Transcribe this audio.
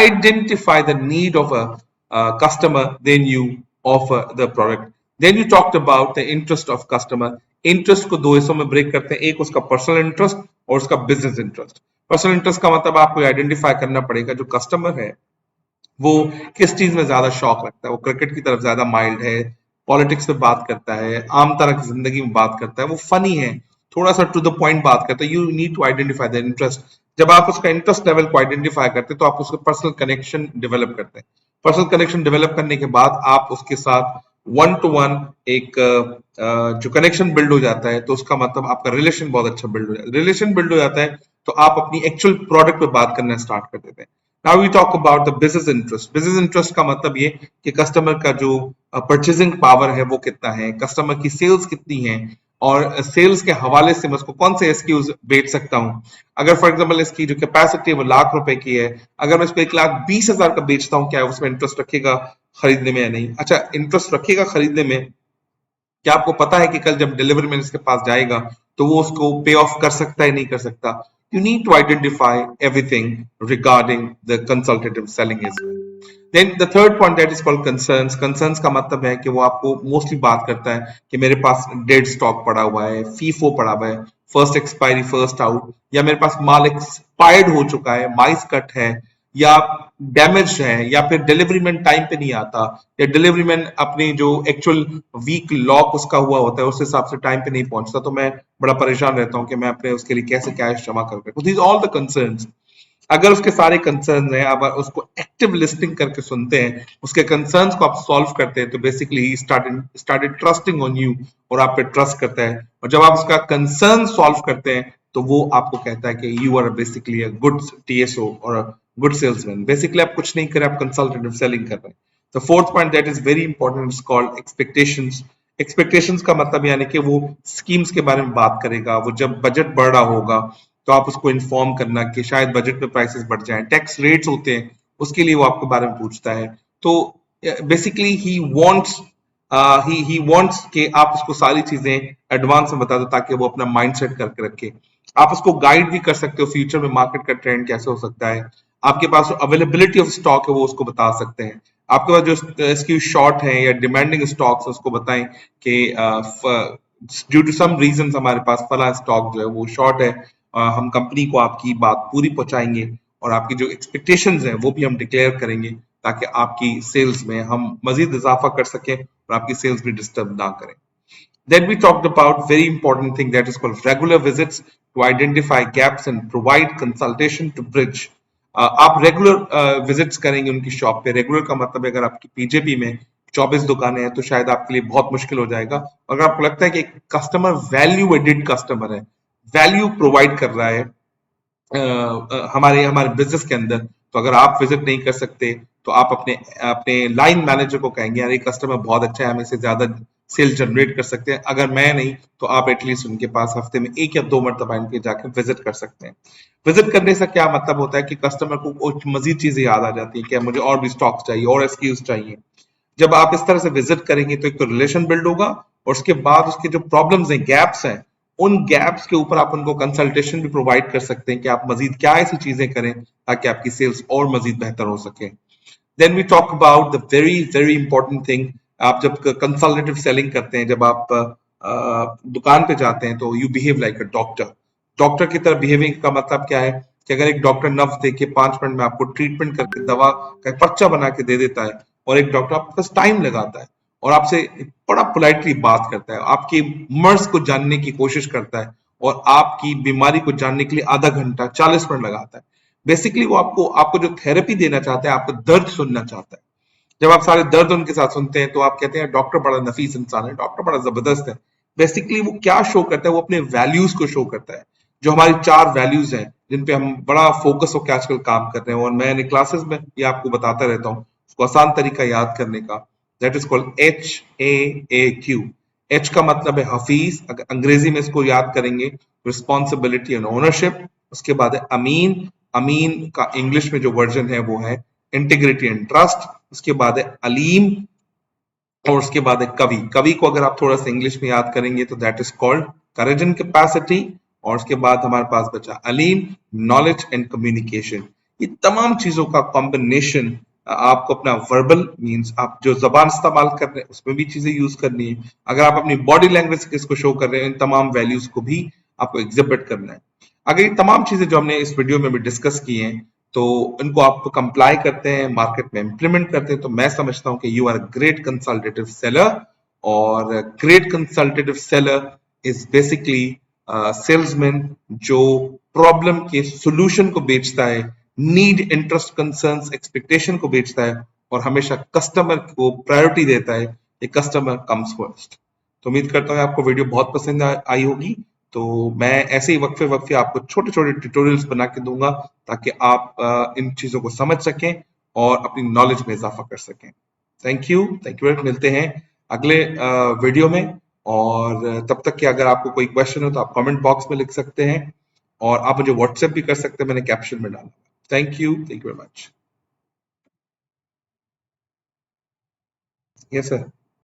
identify the need of a customer, then you offer the product. Then you talked about the interest of customer. Interest को दो हिस्सों में break करते हैं, एक उसका पर्सनल इंटरेस्ट और उसका बिजनेस इंटरेस्ट। पर्सनल इंटरेस्ट का मतलब आपको आइडेंटिफाई करना पड़ेगा जो कस्टमर है वो किस चीज में ज्यादा शौक रखता है, वो क्रिकेट की तरफ ज्यादा माइल्ड है, पॉलिटिक्स में बात करता है, आम तरह की जिंदगी में बात करता है, वो फनी है, थोड़ा सा टू द पॉइंट बात करता है। You need to identify the interest. जब आप उसका इंटरेस्ट लेवल को आइडेंटिफाई करते हैं तो आप उसका पर्सनल कनेक्शन डेवलप करते हैं। पर्सनल कनेक्शन डेवलप करने के बाद आप उसके साथ वन टू वन एक जो कनेक्शन बिल्ड हो जाता है, तो उसका मतलब आपका रिलेशन बहुत अच्छा बिल्ड हो जाता है। रिलेशन बिल्ड हो जाता है तो आप अपनी एक्चुअल प्रोडक्ट पे बात करना स्टार्ट कर देते हैं। Now we talk about the business interest. Business interest का मतलब ये कि कस्टमर का जो परचेजिंग पावर है वो कितना है, कस्टमर की सेल्स कितनी है, और सेल्स के हवाले से मैं उसको कौन से एसक्यूज बेच सकता हूँ। अगर फॉर एग्जांपल इसकी जो कैपेसिटी है वो ₹1,00,000 की है, अगर मैं इसको 1,20,000 का बेचता हूँ, क्या उसमें इंटरेस्ट रखेगा खरीदने में या नहीं? अच्छा, इंटरेस्ट रखेगा खरीदने में। क्या आपको पता है कि कल जब डिलीवरी मैन इसके पास जाएगा तो वो उसको पे ऑफ कर सकता है नहीं कर सकता? You need to identify everything regarding the consultative selling is. Then the third point that is called concerns. Concerns का मतलब है कि वो आपको मोस्टली बात करता है कि मेरे पास डेड स्टॉक पड़ा हुआ है, फीफो पड़ा हुआ है, फर्स्ट एक्सपायरी फर्स्ट आउट, या मेरे पास माल एक्सपायर्ड हो चुका है, माइस कट है, या डैमेज है, या फिर डिलीवरी मैन टाइम पे नहीं आता, या डिलीवरी मैन अपनी जो एक्चुअल वीक लॉक उसका हुआ होता है उस हिसाब से टाइम पे नहीं पहुंचता, तो मैं बड़ा परेशान रहता हूँ कि मैं अपने उसके लिए कैसे कैश जमा कर सकूं। These all the concerns. अगर उसके सारे कंसर्न्स हैं, आप उसको एक्टिव लिस्टिंग करके सुनते हैं, उसके कंसर्न्स को आप सॉल्व करते हैं, तो basically he started trusting on you, और आप पे ट्रस्ट करता है। और जब आप उसका कंसर्न सॉल्व करते हैं तो वो आपको कहता है कि you are basically a good TSO और गुड सेल्समैन। बेसिकली आप कुछ नहीं करें, आप कंसल्टेटिव सेलिंग कर रहे हैं। The fourth point that is very important is called expectations. Expectations का मतलब यानी कि वो स्कीम्स के बारे में बात करेगा, वो जब बजट बढ़ रहा होगा तो आप उसको इन्फॉर्म करना कि शायद बजट में प्राइसेस बढ़ जाएं, टैक्स रेट्स होते हैं उसके लिए वो आपके बारे में पूछता है। तो बेसिकली ही वांट्स कि आप उसको सारी चीजें एडवांस में बता दो ताकि वो अपना माइंडसेट करके रखे। आप उसको गाइड भी कर सकते हो फ्यूचर में मार्केट का ट्रेंड कैसे हो सकता है। आपके पास अवेलेबिलिटी ऑफ स्टॉक है वो उसको बता सकते हैं। आपके पास जो इसकी शॉर्ट है या डिमांडिंग स्टॉक्स उसको बताएं कि ड्यू टू सम रीजन हमारे पास फला स्टॉक जो है वो शॉर्ट है, हम कंपनी को आपकी बात पूरी पहुंचाएंगे और आपकी जो एक्सपेक्टेशंस हैं वो भी हम डिक्लेयर करेंगे ताकि आपकी सेल्स में हम मजीद इजाफा कर सकें और आपकी सेल्स भी डिस्टर्ब ना करें। Then we talked about very important thing that is called regular visits to identify gaps and provide consultation to bridge. आप रेगुलर विजिट्स करेंगे उनकी शॉप पे। रेगुलर का मतलब अगर आपकी पीजेपी में 24 दुकानें हैं तो शायद आपके लिए बहुत मुश्किल हो जाएगा। अगर आपको लगता है कि कस्टमर वैल्यू एडिड कस्टमर है, वैल्यू प्रोवाइड कर रहा है हमारे हमारे बिजनेस के अंदर, तो अगर आप विजिट नहीं कर सकते तो आप अपने अपने लाइन मैनेजर को कहेंगे यार ये कस्टमर बहुत अच्छा है, हम इसे ज्यादा सेल जनरेट कर सकते हैं। अगर मैं नहीं तो आप एटलीस्ट उनके पास हफ्ते में 1 या 2 मरतबा इनके जाके विजिट कर सकते हैं। विजिट करने से क्या मतलब होता है कि कस्टमर को कुछ मजीद चीजें याद आ जाती है कि मुझे और भी स्टॉक चाहिए और एसक्यूज चाहिए। जब आप इस तरह से विजिट करेंगे तो एक तो रिलेशन बिल्ड होगा और उसके बाद उसके जो प्रॉब्लम्स हैं, गैप्स हैं, उन गैप्स के ऊपर आप उनको कंसल्टेशन भी प्रोवाइड कर सकते हैं कि आप मजीद क्या ऐसी चीजें करें ताकि आपकी सेल्स और मजीद बेहतर हो सके। Then we talk about the very very important thing. आप जब कंसल्टेटिव सेलिंग करते हैं, जब आप दुकान पे जाते हैं तो you behave like a doctor. Doctor की तरह बिहेविंग का मतलब क्या है कि अगर एक डॉक्टर नब्ज दे के 5 मिनट में आपको ट्रीटमेंट करके दवा का पर्चा बना के दे देता है और एक डॉक्टर आपके पास टाइम लगाता है और आपसे बड़ा पोलाइटली बात करता है, आपकी मर्ज को जानने की कोशिश करता है और आपकी बीमारी को जानने के लिए आधा घंटा 40 मिनट लगाता है। बेसिकली वो आपको आपको जो थेरेपी देना चाहता है, आपको दर्द सुनना चाहता है। जब आप सारे दर्द उनके साथ सुनते हैं तो आप कहते हैं डॉक्टर बड़ा नफीस इंसान है, डॉक्टर बड़ा जबरदस्त है। बेसिकली वो क्या शो करता है, वो अपने वैल्यूज को शो करता है। जो हमारी 4 वैल्यूज हैं जिन पे हम बड़ा फोकस होकर आजकल काम कर रहे हैं और मैं क्लासेस में ये आपको बताता रहता हूँ उसको आसान तरीका याद करने का। That is called HAAQ। H का मतलब है हफीज, अंग्रेजी में इसको याद करेंगे रिस्पॉन्सिबिलिटी एंड ओनरशिप। उसके बाद है अमीन, अमीन का इंग्लिश में जो वर्जन है वो है इंटीग्रिटी एंड ट्रस्ट। उसके बाद है अलीम और उसके बाद है कवि। कवि को अगर आप थोड़ा सा इंग्लिश में याद करेंगे तो that is called courage and capacity. और उसके बाद हमारे पास बचा अलीम, नॉलेज एंड कम्युनिकेशन। ये तमाम चीजों का कॉम्बिनेशन आपको अपना वर्बल मींस आप जो जबान इस्तेमाल कर रहे हैं उसमें भी चीजें यूज करनी है। अगर आप अपनी बॉडी लैंग्वेज इसको शो कर रहे हैं इन तमाम वैल्यूज को भी आपको एग्जिबिट करना है। अगर ये तमाम चीजें जो हमने इस वीडियो में भी डिस्कस की हैं तो इनको आप कंप्लाई करते हैं, मार्केट में इंप्लीमेंट करते हैं, तो मैं समझता हूं कि you are great consultative seller. और great consultative seller is basically salesman जो प्रॉब्लम के सॉल्यूशन को बेचता है, नीड, इंटरेस्ट, कंसर्न्स, एक्सपेक्टेशन को बेचता है और हमेशा कस्टमर को प्रायोरिटी देता है कि कस्टमर कम्स फर्स्ट। तो उम्मीद करता हूँ आपको वीडियो बहुत पसंद आई होगी। तो मैं ऐसे ही वक्फे वक्फे आपको छोटे छोटे ट्यूटोरियल्स बना के दूंगा ताकि आप इन चीजों को समझ सकें और अपनी नॉलेज में इजाफा कर सकें। थैंक यू मिलते हैं अगले वीडियो में। और तब तक कि अगर आपको कोई क्वेश्चन हो तो आप कमेंट बॉक्स में लिख सकते हैं और आप मुझे व्हाट्सएप भी कर सकते हैं, मैंने कैप्शन में डाला। Thank you very much. Yes sir.